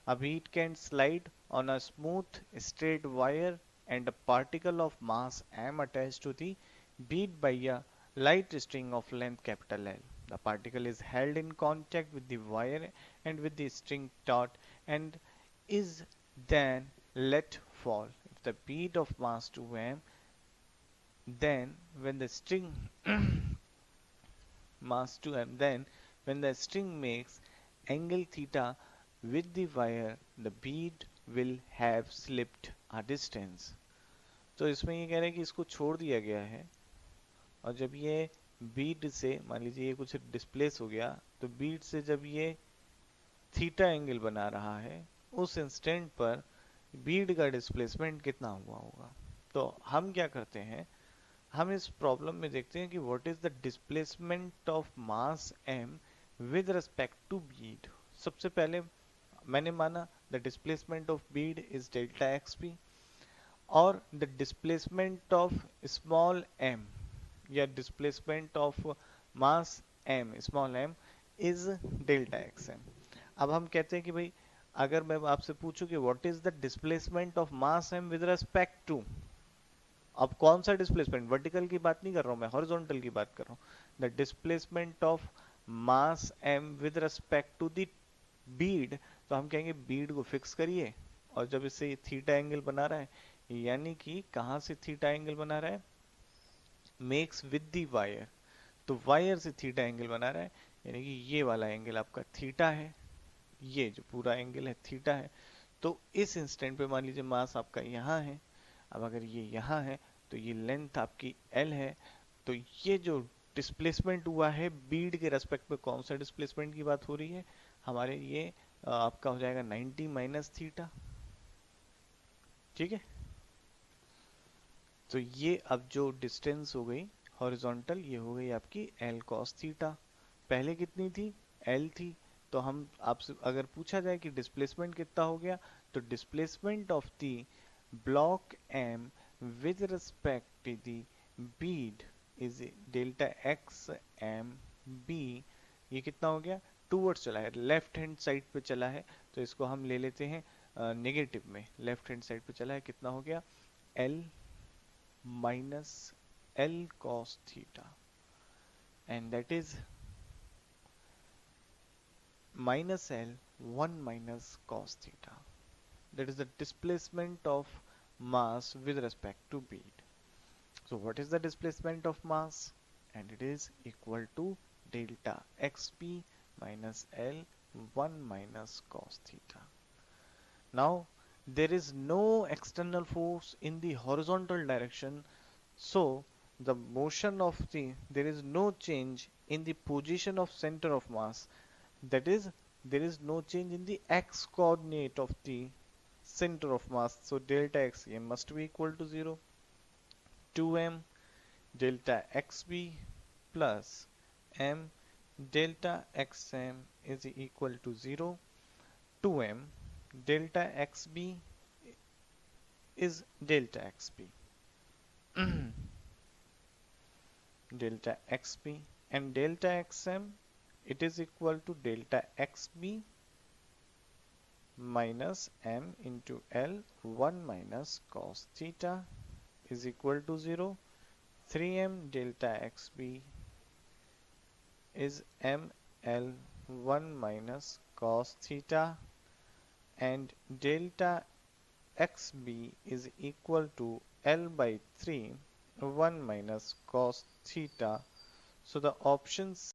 A bead can slide on a smooth, straight wire and a particle of mass m attached to the bead by a light string of length capital L. The particle is held in contact with the wire and with the string taut and is then let fall. If the bead of mass 2m, then when the string mass 2m, then when the string makes angle theta with the wire, the bead will have slipped a distance. तो इसमें ये कह रहे हैं कि इसको छोड़ दिया गया है और जब ये बीड से मान लीजिए ये कुछ डिस्प्लेस हो गया तो बीड से जब ये थीटा एंगल बना रहा है उस इंस्टेंट पर बीड का डिस्प्लेसमेंट कितना हुआ होगा। तो हम क्या करते हैं, हम इस प्रॉब्लम में देखते हैं कि what is the displacement of mass m with respect to bead. सबसे पहले मैंने माना the displacement of bead is delta X P और the displacement of small m या displacement of mass m small m is delta x M. अब हम कहते हैं कि भाई अगर मैं आपसे पूछूं कि what is the displacement of mass m with respect to, अब कौन सा डिस्प्लेसमेंट, वर्टिकल की बात नहीं कर रहा हूं मैं, हॉरिजॉन्टल की बात कर रहा हूं। The displacement of mass m with respect to the bead, तो हम कहेंगे बीड को फिक्स करिए और जब इससे थीटा एंगल बना रहा है यानी कि कहां से थीटा एंगल बना रहा है, मेक्स विद द वायर, तो वायर से थीटा एंगल बना रहा है यानी कि ये वाला एंगल आपका थीटा है, ये जो पूरा एंगल है थीटा है। तो इस इंस्टेंट पे मान लीजिए मास आपका यहाँ है, अब अगर ये यहाँ है तो ये लेंथ आपकी L है, तो ये जो डिस्प्लेसमेंट हुआ है बीड के रेस्पेक्ट में, कौन सा डिस्प्लेसमेंट की बात हो रही है हमारे, ये आपका हो जाएगा 90 माइनस थीटा। ठीक है, तो ये अब जो डिस्टेंस हो गई हॉरिजॉन्टल, ये हो गई आपकी L cos थीटा। पहले कितनी थी, L थी। तो हम आपसे अगर पूछा जाए कि डिस्प्लेसमेंट कितना हो गया, तो displacement of the block M with respect to the bead is delta x m b. ये कितना हो गया, टूवर्ड्स चला है, लेफ्ट हैंड साइड पे चला है, तो इसको हम ले लेते हैं नेगेटिव में, लेफ्ट हैंड साइड पे चला है, कितना हो गया L minus L cos theta, and that is minus L 1 minus cos theta. That is the displacement of mass with respect to bead. So what is the displacement of mass? And it is equal to delta xp minus L 1 minus cos theta. Now there is no external force in the horizontal direction, so the motion of there is no change in the position of center of mass, that is there is no change in the x coordinate of the center of mass, so delta x m must be equal to 0, 2m delta xb plus m delta xm is equal to 0, 2m delta xb is delta xb delta xb, and delta xm, it is equal to delta xb minus m into L 1 minus cos theta is equal to 0, 3m delta xb is ml 1 minus cos theta, and delta xb is equal to L by 3 1 minus cos theta. So the options